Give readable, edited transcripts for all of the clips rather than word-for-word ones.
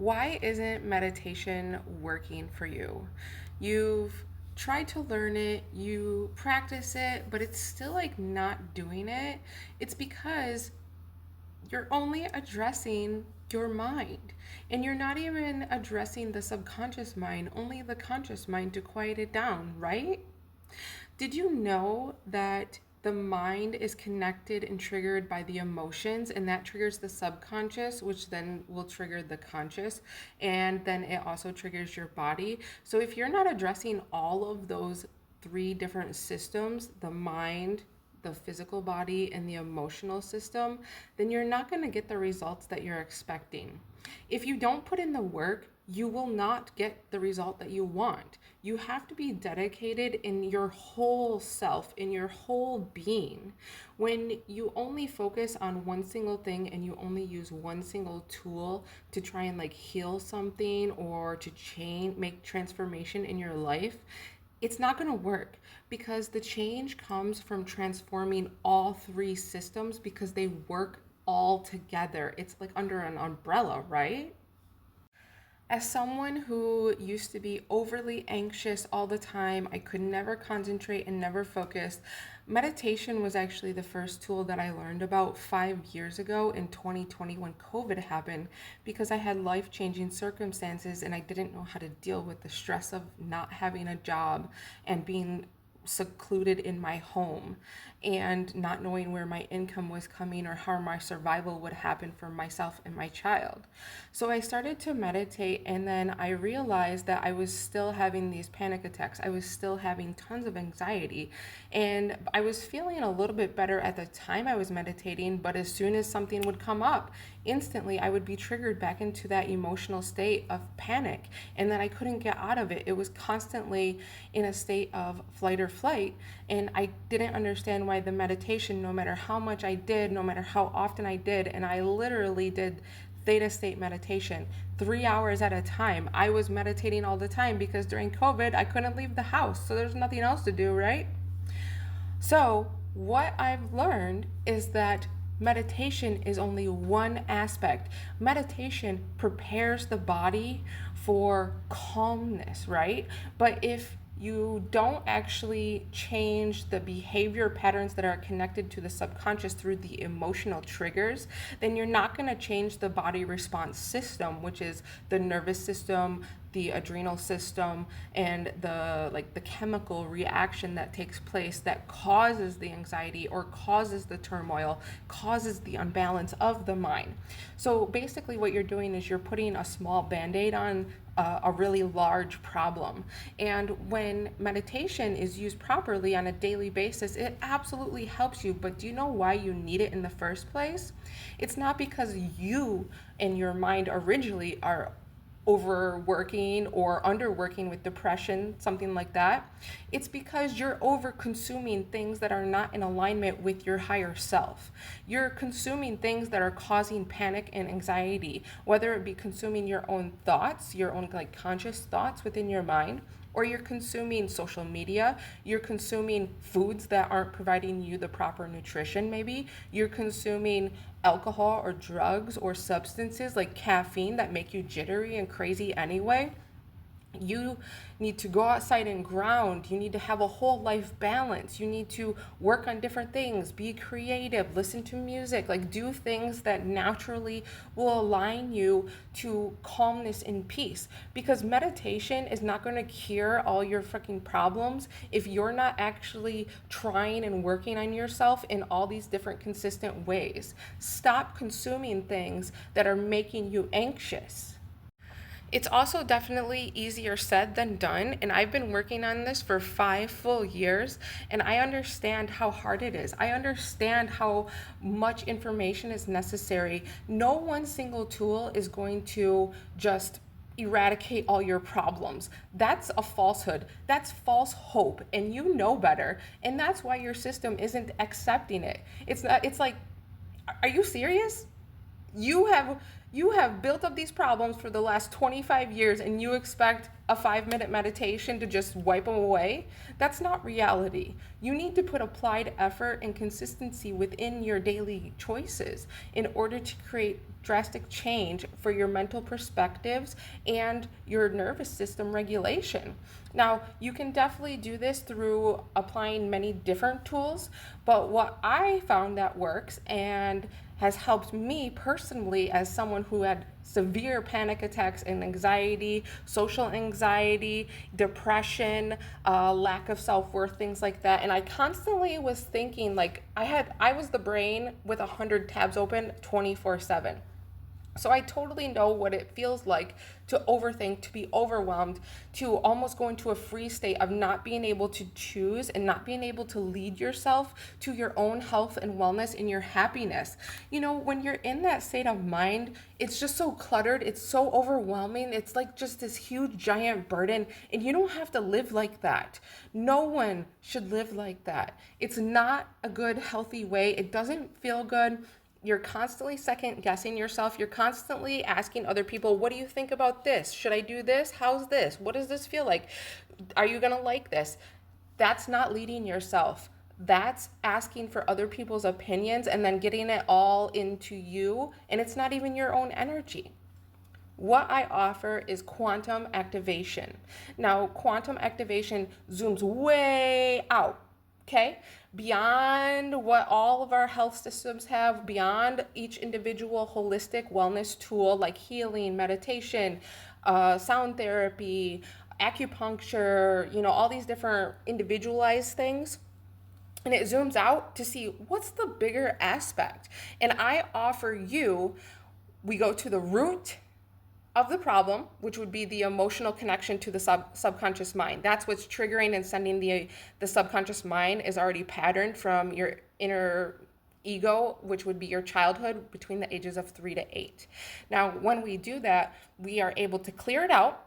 Why isn't meditation working for you? You've tried to learn it, you practice it, but it's still like not doing it. It's because you're only addressing your mind and you're not even addressing the subconscious mind, only the conscious mind to quiet it down, right? Did you know that the mind is connected and triggered by the emotions, and that triggers the subconscious, which then will trigger the conscious, and then it also triggers your body? So, if you're not addressing all of those three different systems, the mind, the physical body, and the emotional system, then you're not going to get the results that you're expecting. If you don't put in the work, you will not get the result that you want. You have to be dedicated in your whole self, in your whole being. When you only focus on one single thing and you only use one single tool to try and like heal something or to change, make transformation in your life, it's not going to work because the change comes from transforming all three systems because they work all together. It's like under an umbrella, right? As someone who used to be overly anxious all the time, I could never concentrate and never focus. Meditation was actually the first tool that I learned about 5 years ago in 2020 when COVID happened because I had life changing circumstances and I didn't know how to deal with the stress of not having a job and being secluded in my home and not knowing where my income was coming or how my survival would happen for myself and my child. So I started to meditate, and then I realized that I was still having these panic attacks. I was still having tons of anxiety, and I was feeling a little bit better at the time I was meditating, but as soon as something would come up, instantly I would be triggered back into that emotional state of panic, and then I couldn't get out of it. It was constantly in a state of flight or flight, and I didn't understand why the meditation, no matter how much I did, no matter how often I did, and I literally did theta state meditation 3 hours at a time. I was meditating all the time because during COVID I couldn't leave the house, so there's nothing else to do, right? So what I've learned is that meditation is only one aspect. Meditation prepares the body for calmness, right? But if you don't actually change the behavior patterns that are connected to the subconscious through the emotional triggers, then you're not going to change the body response system, which is the nervous system, the adrenal system, and the chemical reaction that takes place that causes the anxiety or causes the turmoil, causes the unbalance of the mind. So basically what you're doing is you're putting a small band-aid on a really large problem. And when meditation is used properly on a daily basis, it absolutely helps you. But do you know why you need it in the first place? It's not because you and your mind originally are overworking or underworking with depression, something like that. It's because you're over consuming things that are not in alignment with your higher self. You're consuming things that are causing panic and anxiety, whether it be consuming your own thoughts, your own like conscious thoughts within your mind, or you're consuming social media, you're consuming foods that aren't providing you the proper nutrition, maybe you're consuming alcohol or drugs or substances like caffeine that make you jittery and crazy anyway. You need to go outside and ground. You need to have a whole life balance. You need to work on different things, be creative, listen to music, like do things that naturally will align you to calmness and peace. Because meditation is not going to cure all your freaking problems if you're not actually trying and working on yourself in all these different consistent ways. Stop consuming things that are making you anxious. It's also definitely easier said than done, and I've been working on this for 5 full years, and I understand how hard it is. I understand how much information is necessary. No one single tool is going to just eradicate all your problems. That's a falsehood. That's false hope, and you know better, and that's why your system isn't accepting it. It's not, it's like, are you serious? You have You have built up these problems for the last 25 years and you expect a 5-minute meditation to just wipe them away? That's not reality. You need to put applied effort and consistency within your daily choices in order to create drastic change for your mental perspectives and your nervous system regulation. Now, you can definitely do this through applying many different tools, but what I found that works and has helped me personally as someone who had severe panic attacks and anxiety, social anxiety, depression, lack of self-worth, things like that. And I constantly was thinking like I was the brain with 100 tabs open 24/7. So I totally know what it feels like to overthink, to be overwhelmed, to almost go into a freeze state of not being able to choose and not being able to lead yourself to your own health and wellness and your happiness. You know, when you're in that state of mind, it's just so cluttered, it's so overwhelming, it's like just this huge giant burden, and you don't have to live like that. No one should live like that. It's not a good, healthy way. It doesn't feel good. You're constantly second guessing yourself. You're constantly asking other people, what do you think about this? Should I do this? How's this? What does this feel like? Are you going to like this? That's not leading yourself. That's asking for other people's opinions and then getting it all into you. And it's not even your own energy. What I offer is quantum activation. Now, quantum activation zooms way out. Okay, beyond what all of our health systems have, beyond each individual holistic wellness tool like healing, meditation, sound therapy, acupuncture, all these different individualized things. And it zooms out to see what's the bigger aspect. And I offer you, we go to the root of the problem, which would be the emotional connection to the subconscious mind. That's what's triggering and sending the subconscious mind is already patterned from your inner ego, which would be your childhood between the ages of 3 to 8. Now, when we do that, we are able to clear it out,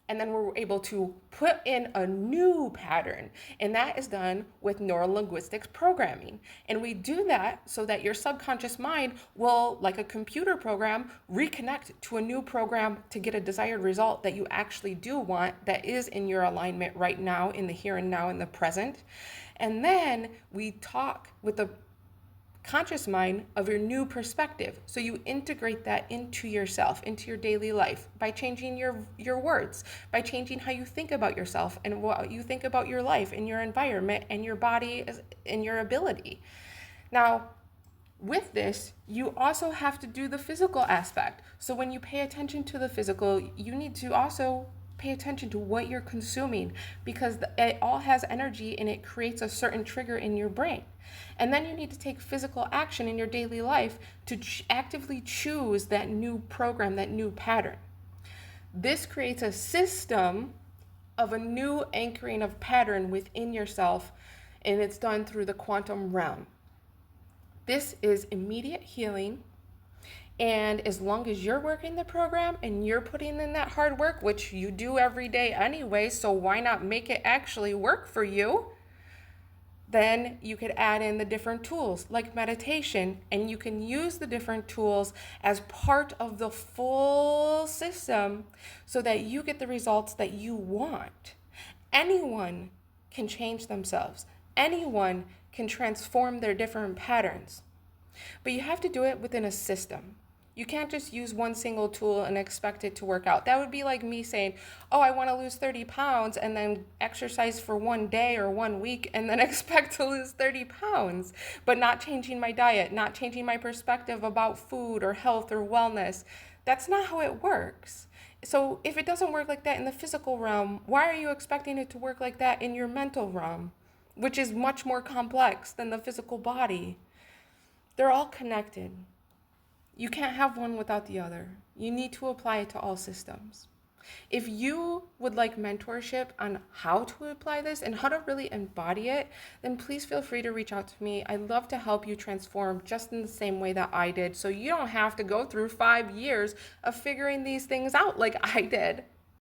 and then we're able to put in a new pattern. And that is done with neurolinguistics programming. And we do that so that your subconscious mind will, like a computer program, reconnect to a new program to get a desired result that you actually do want, that is in your alignment right now, in the here and now, in the present. And then we talk with the conscious mind of your new perspective. So you integrate that into yourself, into your daily life by changing your words, by changing how you think about yourself and what you think about your life and your environment and your body and your ability. Now, with this, you also have to do the physical aspect. So when you pay attention to the physical, you need to also pay attention to what you're consuming, because it all has energy and it creates a certain trigger in your brain. And then you need to take physical action in your daily life to actively choose that new program, that new pattern. This creates a system of a new anchoring of pattern within yourself, and it's done through the quantum realm. This is immediate healing. And as long as you're working the program and you're putting in that hard work, which you do every day anyway, so why not make it actually work for you? Then you could add in the different tools like meditation, and you can use the different tools as part of the full system so that you get the results that you want. Anyone can change themselves. Anyone can transform their different patterns. But you have to do it within a system. You can't just use one single tool and expect it to work out. That would be like me saying, oh, I want to lose 30 pounds and then exercise for one day or 1 week and then expect to lose 30 pounds, but not changing my diet, not changing my perspective about food or health or wellness. That's not how it works. So if it doesn't work like that in the physical realm, why are you expecting it to work like that in your mental realm, which is much more complex than the physical body? They're all connected. You can't have one without the other. You need to apply it to all systems. If you would like mentorship on how to apply this and how to really embody it, then please feel free to reach out to me. I'd love to help you transform just in the same way that I did, so you don't have to go through 5 years of figuring these things out like I did.